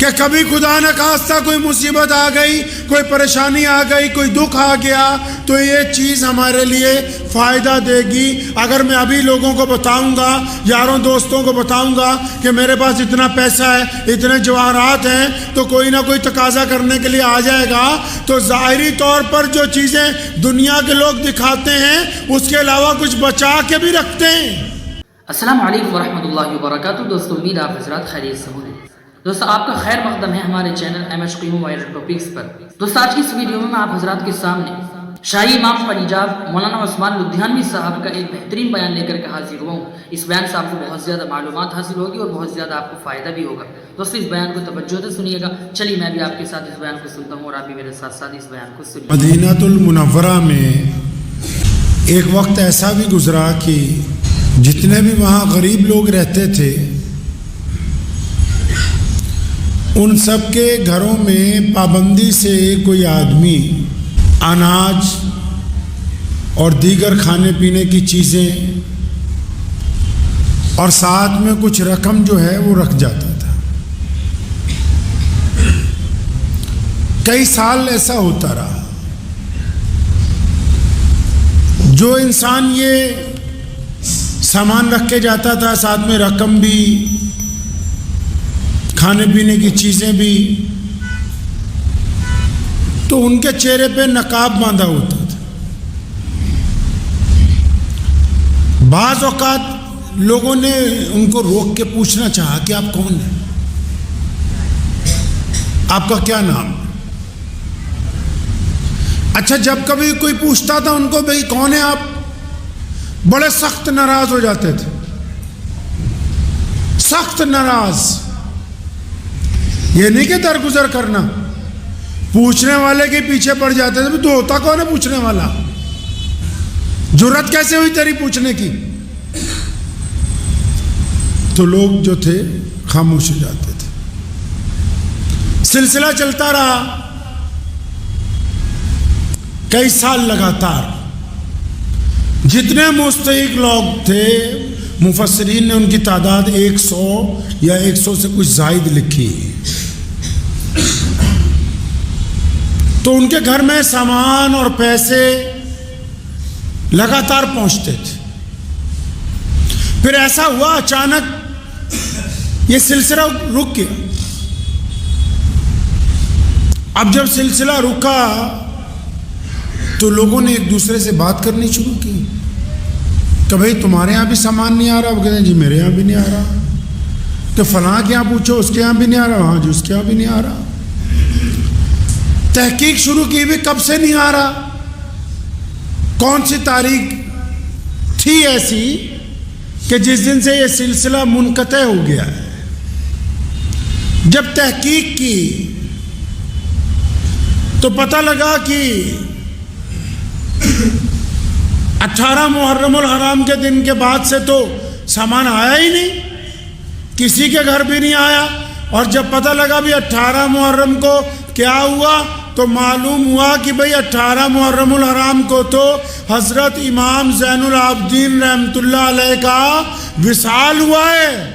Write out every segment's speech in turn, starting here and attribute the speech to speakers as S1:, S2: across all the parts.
S1: کہ کبھی خدا نہ خواستہ کوئی مصیبت آ گئی، کوئی پریشانی آ گئی، کوئی دکھ آ گیا تو یہ چیز ہمارے لیے فائدہ دے گی۔ اگر میں ابھی لوگوں کو بتاؤں گا، یاروں دوستوں کو بتاؤں گا کہ میرے پاس اتنا پیسہ ہے، اتنے جواہرات ہیں، تو کوئی نہ کوئی تقاضا کرنے کے لیے آ جائے گا۔ تو ظاہری طور پر جو چیزیں دنیا کے لوگ دکھاتے ہیں اس کے علاوہ کچھ بچا کے بھی رکھتے ہیں۔
S2: السلام علیکم ورحمۃ اللہ وبرکاتہ۔ دوستو امید آپ حضرات خیریت سے ہوں گے۔ دوستو آپ کا خیر مقدم ہے ہمارے چینل MH قیوم وائرل ٹاپکس پر۔ دوستو آج کی اس ویڈیو میں آپ حضرات کے سامنے شاہی امام پنجاب مولانا عثمان لدھیانوی صاحب کا ایک بہترین بیان لے کر کے حاضر ہوا ہوں۔ اس بیان سے آپ کو بہت زیادہ معلومات حاصل ہوگی اور بہت زیادہ آپ کو فائدہ بھی ہوگا۔ دوستو اس بیان کو توجہ سے سنیے گا۔ چلیے میں بھی آپ کے ساتھ اس بیان کو سنتا ہوں اور آپ بھی میرے ساتھ ساتھ اس بیان کو سنیے۔
S1: مدینہ المنورہ میں ایک وقت ایسا بھی گزرا کہ جتنے بھی وہاں غریب لوگ رہتے تھے ان سب کے گھروں میں پابندی سے کوئی آدمی اناج اور دیگر کھانے پینے کی چیزیں اور ساتھ میں کچھ رقم جو ہے وہ رکھ جاتا تھا۔ کئی سال ایسا ہوتا رہا۔ جو انسان یہ سامان رکھ کے جاتا تھا، ساتھ میں رقم بھی، کھانے پینے کی چیزیں بھی، تو ان کے چہرے پہ نقاب باندھا ہوتا تھا۔ بعض اوقات لوگوں نے ان کو روک کے پوچھنا چاہا کہ آپ کون ہیں، آپ کا کیا نام ہے؟ اچھا، جب کبھی کوئی پوچھتا تھا ان کو بھئی کون ہے آپ، بڑے سخت ناراض ہو جاتے تھے، سخت ناراض۔ یہ نہیں کہ درگزر کرنا، پوچھنے والے کے پیچھے پڑ جاتے تھے، تو ہوتا کون ہے پوچھنے والا، جرأت کیسے ہوئی تیری پوچھنے کی؟ تو لوگ جو تھے خاموش ہو جاتے تھے۔ سلسلہ چلتا رہا کئی سال لگاتار۔ جتنے مستحق لوگ تھے مفسرین نے ان کی تعداد 100 یا 100 سے کچھ زائد لکھی۔ تو ان کے گھر میں سامان اور پیسے لگاتار پہنچتے تھے۔ پھر ایسا ہوا اچانک یہ سلسلہ رک گیا۔ اب جب سلسلہ رکا تو لوگوں نے ایک دوسرے سے بات کرنی شروع کی کہ بھئی تمہارے یہاں بھی سامان نہیں آ رہا؟ وہ کہتے ہیں جی میرے یہاں بھی نہیں آ رہا۔ تو فلاں کے یہاں پوچھو، اس کے یہاں بھی نہیں آ رہا۔ ہاں جی اس کے یہاں بھی نہیں آ رہا۔ تحقیق شروع کی بھی کب سے نہیں آ رہا، کون سی تاریخ تھی ایسی کہ جس دن سے یہ سلسلہ منقطع ہو گیا ہے۔ جب تحقیق کی تو پتہ لگا کہ 18 محرم الحرام کے دن کے بعد سے تو سامان آیا ہی نہیں، کسی کے گھر بھی نہیں آیا۔ اور جب پتہ لگا بھی 18 محرم کو کیا ہوا تو معلوم ہوا کہ بھئی 18 محرم الحرام کو تو حضرت امام زین العابدین رحمۃ اللہ علیہ کا وصال ہوا ہے۔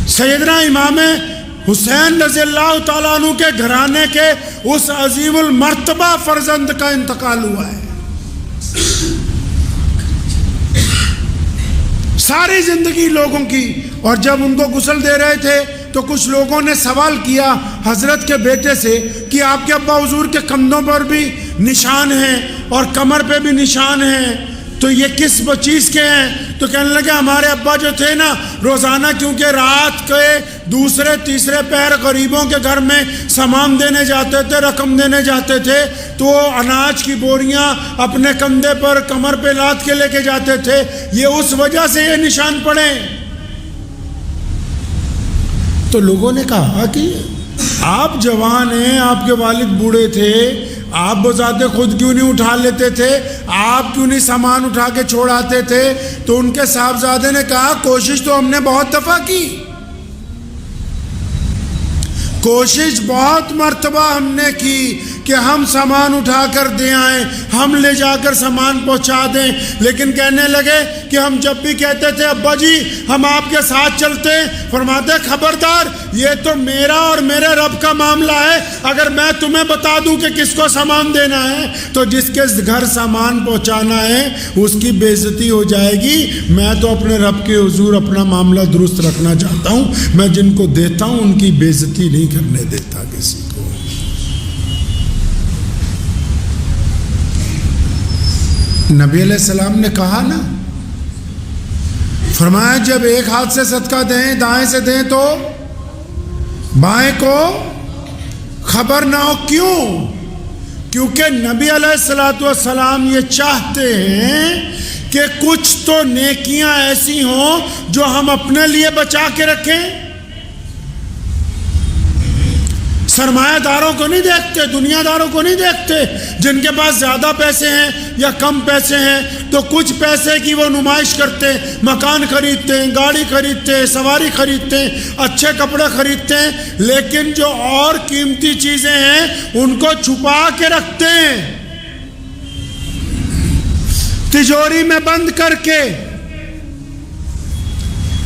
S1: سیدنا امام حسین رضی اللہ تعالیٰ عنہ کے گھرانے کے اس عظیم المرتبہ فرزند کا انتقال ہوا ہے۔ ساری زندگی لوگوں کی، اور جب ان کو غسل دے رہے تھے تو کچھ لوگوں نے سوال کیا حضرت کے بیٹے سے کہ آپ کے ابا حضور کے کندھوں پر بھی نشان ہیں اور کمر پہ بھی نشان ہیں، تو یہ کس چیز کے ہیں؟ تو کہنے لگے ہمارے ابا جو تھے نا، روزانہ کیونکہ رات کے دوسرے تیسرے پہر غریبوں کے گھر میں سامان دینے جاتے تھے، رقم دینے جاتے تھے، تو وہ اناج کی بوریاں اپنے کندھے پر کمر پہ لاد کے لے کے جاتے تھے، یہ اس وجہ سے یہ نشان پڑے۔ تو لوگوں نے کہا کہ آپ جوان ہیں، آپ کے والد بوڑھے تھے، آپ بذات خود کیوں نہیں اٹھا لیتے تھے، آپ کیوں نہیں سامان اٹھا کے چھوڑاتے تھے؟ تو ان کے صاحبزادے نے کہا کوشش تو ہم نے بہت دفعہ کی، کوشش بہت مرتبہ ہم نے کی کہ ہم سامان اٹھا کر دے آئیں، ہم لے جا کر سامان پہنچا دیں، لیکن کہنے لگے کہ ہم جب بھی کہتے تھے ابا جی ہم آپ کے ساتھ چلتے ہیں، فرماتے خبردار یہ تو میرا اور میرے رب کا معاملہ ہے، اگر میں تمہیں بتا دوں کہ کس کو سامان دینا ہے تو جس کے گھر سامان پہنچانا ہے اس کی بے عزتی ہو جائے گی۔ میں تو اپنے رب کے حضور اپنا معاملہ درست رکھنا چاہتا ہوں، میں جن کو دیتا ہوں ان کی بے عزتی نہیں کرنے دیتا کسی کو۔ نبی علیہ السلام نے کہا نا، فرمایا جب ایک ہاتھ سے صدقہ دیں، دائیں سے دیں تو بائیں کو خبر نہ ہو۔ کیوں؟ کیونکہ نبی علیہ السلام یہ چاہتے ہیں کہ کچھ تو نیکیاں ایسی ہوں جو ہم اپنے لیے بچا کے رکھیں۔ سرمایہ داروں کو نہیں دیکھتے، دنیا داروں کو نہیں دیکھتے، جن کے پاس زیادہ پیسے ہیں یا کم پیسے ہیں تو کچھ پیسے کی وہ نمائش کرتے ہیں، مکان خریدتے ہیں، گاڑی خریدتے ہیں، سواری خریدتے ہیں، اچھے کپڑے خریدتے ہیں، لیکن جو اور قیمتی چیزیں ہیں ان کو چھپا کے رکھتے ہیں تجوری میں بند کر کے،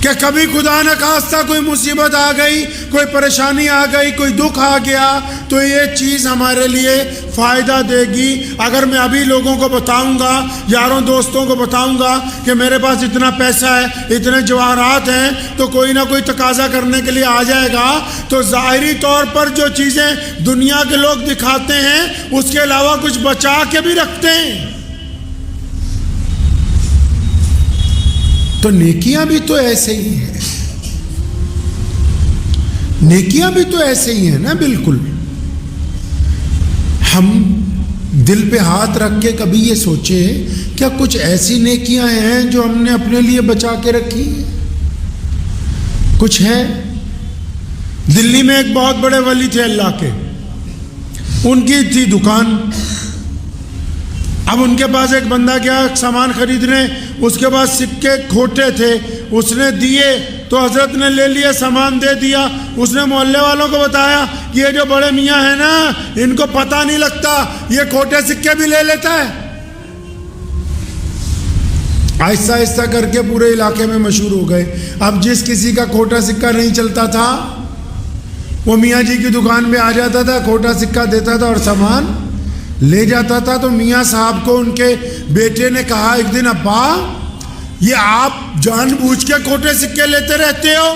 S1: کہ کبھی خدا نہ خواستہ کوئی مصیبت آ گئی، کوئی پریشانی آ گئی، کوئی دکھ آ گیا تو یہ چیز ہمارے لیے فائدہ دے گی۔ اگر میں ابھی لوگوں کو بتاؤں گا، یاروں دوستوں کو بتاؤں گا کہ میرے پاس اتنا پیسہ ہے، اتنے جواہرات ہیں، تو کوئی نہ کوئی تقاضا کرنے کے لیے آ جائے گا، تو ظاہری طور پر جو چیزیں دنیا کے لوگ دکھاتے ہیں اس کے علاوہ کچھ بچا کے بھی رکھتے ہیں۔ تو نیکیاں بھی تو ایسے ہی ہیں، نیکیاں بھی تو ایسے ہی ہیں نا۔ بالکل ہم دل پہ ہاتھ رکھ کے کبھی یہ سوچے کیا کچھ ایسی نیکیاں ہیں جو ہم نے اپنے لیے بچا کے رکھی ہیں؟ کچھ ہے۔ دلی میں ایک بہت بڑے ولی تھے اللہ کے، ان کی تھی دکان۔ اب ان کے پاس ایک بندہ گیا سامان خریدنے، اس کے پاس سکے کھوٹے تھے، اس نے دیے تو حضرت نے لے لیے، سامان دے دیا۔ اس نے محلے والوں کو بتایا کہ یہ جو بڑے میاں ہیں نا ان کو پتہ نہیں لگتا، یہ کھوٹے سکے بھی لے لیتا ہے۔ آہستہ آہستہ کر کے پورے علاقے میں مشہور ہو گئے۔ اب جس کسی کا کھوٹا سکہ نہیں چلتا تھا وہ میاں جی کی دکان پہ آ جاتا تھا، کھوٹا سکہ دیتا تھا اور سامان لے جاتا تھا۔ تو میاں صاحب کو ان کے بیٹے نے کہا ایک دن، ابا یہ آپ جان بوجھ کے کھوٹے سکے لیتے رہتے ہو؟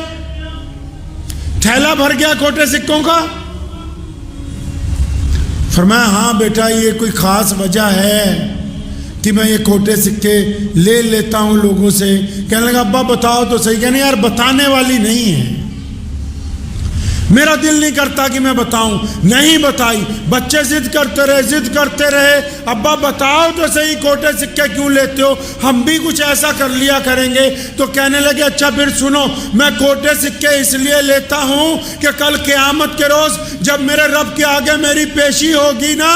S1: تھیلا بھر گیا کھوٹے سکوں کا۔ فرمایا ہاں بیٹا یہ کوئی خاص وجہ ہے کہ میں یہ کھوٹے سکے لے لیتا ہوں لوگوں سے۔ کہنے لگا ابا بتاؤ تو صحیح۔ کہنے یار بتانے والی نہیں ہے، میرا دل نہیں کرتا کہ میں بتاؤں۔ نہیں بتائی، بچے ضد کرتے رہے، ابا بتاؤ تو صحیح کھوٹے سکے کیوں لیتے ہو، ہم بھی کچھ ایسا کر لیا کریں گے۔ تو کہنے لگے اچھا پھر سنو، میں کھوٹے سکے اس لیے لیتا ہوں کہ کل قیامت کے روز جب میرے رب کے آگے میری پیشی ہوگی نا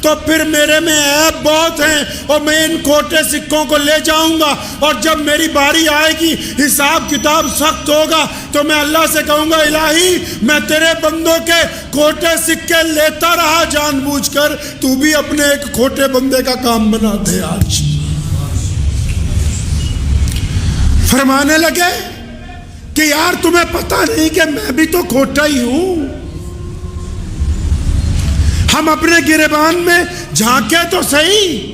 S1: تو پھر میرے میں عیب بہت ہیں اور میں ان کھوٹے سکوں کو لے جاؤں گا، اور جب میری باری آئے گی حساب کتاب سخت ہوگا تو میں اللہ سے کہوں گا الہی میں تیرے بندوں کے کھوٹے سکے لیتا رہا جان بوجھ کر، تو بھی اپنے ایک کھوٹے بندے کا کام بنا دے۔ آج فرمانے لگے کہ یار تمہیں پتہ نہیں کہ میں بھی تو کھوٹا ہی ہوں۔ ہم اپنے گریبان میں جھانکے تو صحیح،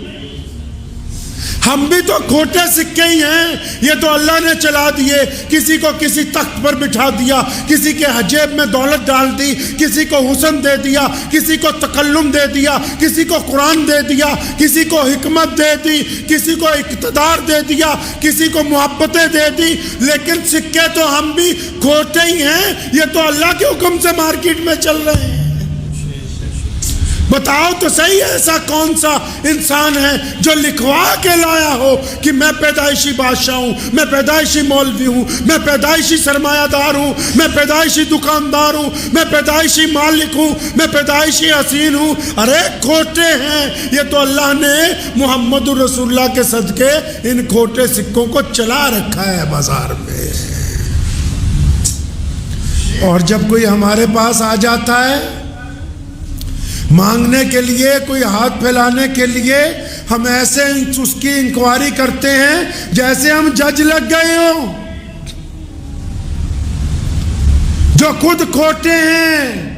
S1: ہم بھی تو کھوٹے سکے ہی ہیں۔ یہ تو اللہ نے چلا دیے، کسی کو کسی تخت پر بٹھا دیا، کسی کے جیب میں دولت ڈال دی، کسی کو حسن دے دیا، کسی کو تکلم دے دیا، کسی کو قرآن دے دیا، کسی کو حکمت دے دی، کسی کو اقتدار دے دیا، کسی کو محبتیں دے دی، لیکن سکے تو ہم بھی کھوٹے ہی ہیں۔ یہ تو اللہ کے حکم سے مارکیٹ میں چل رہے ہیں۔ بتاؤ تو صحیح ایسا کون سا انسان ہے جو لکھوا کے لایا ہو کہ میں پیدائشی بادشاہ ہوں، میں پیدائشی مولوی ہوں، میں پیدائشی سرمایہ دار ہوں، میں پیدائشی دکاندار ہوں، میں پیدائشی مالک ہوں، میں پیدائشی حسین ہوں۔ ارے کھوٹے ہیں، یہ تو اللہ نے محمد رسول اللہ کے صدقے ان کھوٹے سکوں کو چلا رکھا ہے بازار میں۔ اور جب کوئی ہمارے پاس آ جاتا ہے مانگنے کے لیے, کوئی ہاتھ پھیلانے کے لیے, ہم ایسے اس کی انکوائری کرتے ہیں جیسے ہم جج لگ گئے ہوں, جو خود کھوٹے ہیں,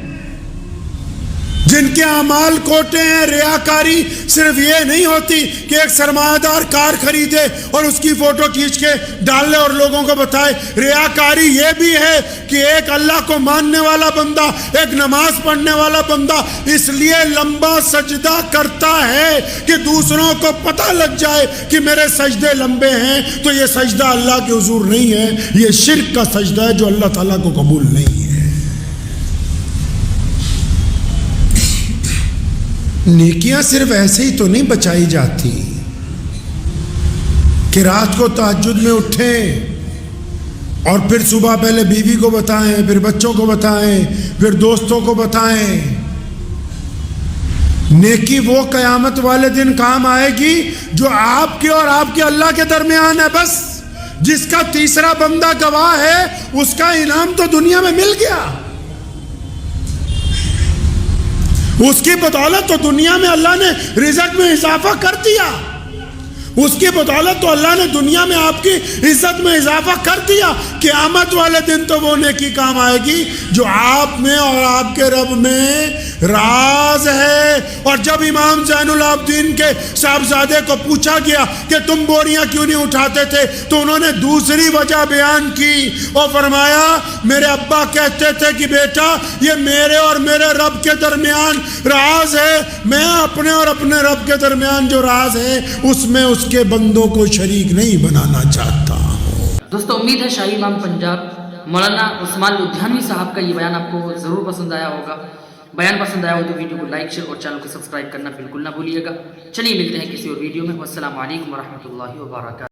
S1: جن کے اعمال کھوٹے ہیں. ریاکاری صرف یہ نہیں ہوتی کہ ایک سرمایہ دار کار خریدے اور اس کی فوٹو کھینچ کے ڈال لے اور لوگوں کو بتائے. ریاکاری یہ بھی ہے کہ ایک اللہ کو ماننے والا بندہ, ایک نماز پڑھنے والا بندہ اس لیے لمبا سجدہ کرتا ہے کہ دوسروں کو پتہ لگ جائے کہ میرے سجدے لمبے ہیں, تو یہ سجدہ اللہ کے حضور نہیں ہے, یہ شرک کا سجدہ ہے جو اللہ تعالیٰ کو قبول نہیں ہے. نیکیاں صرف ایسے ہی تو نہیں بچائی جاتی کہ رات کو تہجد میں اٹھیں اور پھر صبح پہلے بیوی کو بتائیں, پھر بچوں کو بتائیں, پھر دوستوں کو بتائیں. نیکی وہ قیامت والے دن کام آئے گی جو آپ کے اور آپ کے اللہ کے درمیان ہے. بس جس کا تیسرا بندہ گواہ ہے اس کا انعام تو دنیا میں مل گیا, اس کی بدولت تو دنیا میں اللہ نے رزق میں اضافہ کر دیا, اس کی بدولت تو اللہ نے دنیا میں آپ کی عزت میں اضافہ کر دیا. قیامت والے دن تو وہ نیکی کام آئے گی جو آپ میں اور آپ کے رب میں راز ہے. اور جب امام زین العابدین کے صاحبزادے کو پوچھا گیا کہ تم بوریاں کیوں نہیں اٹھاتے تھے, تو انہوں نے دوسری وجہ بیان کی اور فرمایا میرے ابا کہتے تھے کہ بیٹا یہ میرے اور میرے رب کے درمیان راز ہے, میں اپنے اور اپنے رب کے درمیان جو راز ہے اس میں اس کے بندوں کو شریک نہیں بنانا چاہتا ہوں.
S2: دوستو امید ہے شاہی امام پنجاب مولانا عثمان لدھیانوی صاحب کا یہ بیان آپ کو ضرور پسند آیا ہوگا. بیان پسند آیا ہو تو ویڈیو کو لائک شیئر اور چینل کو سبسکرائب کرنا بالکل نہ بھولیے گا. چلیے ملتے ہیں کسی اور ویڈیو میں. والسلام علیکم ورحمۃ اللہ وبرکاتہ.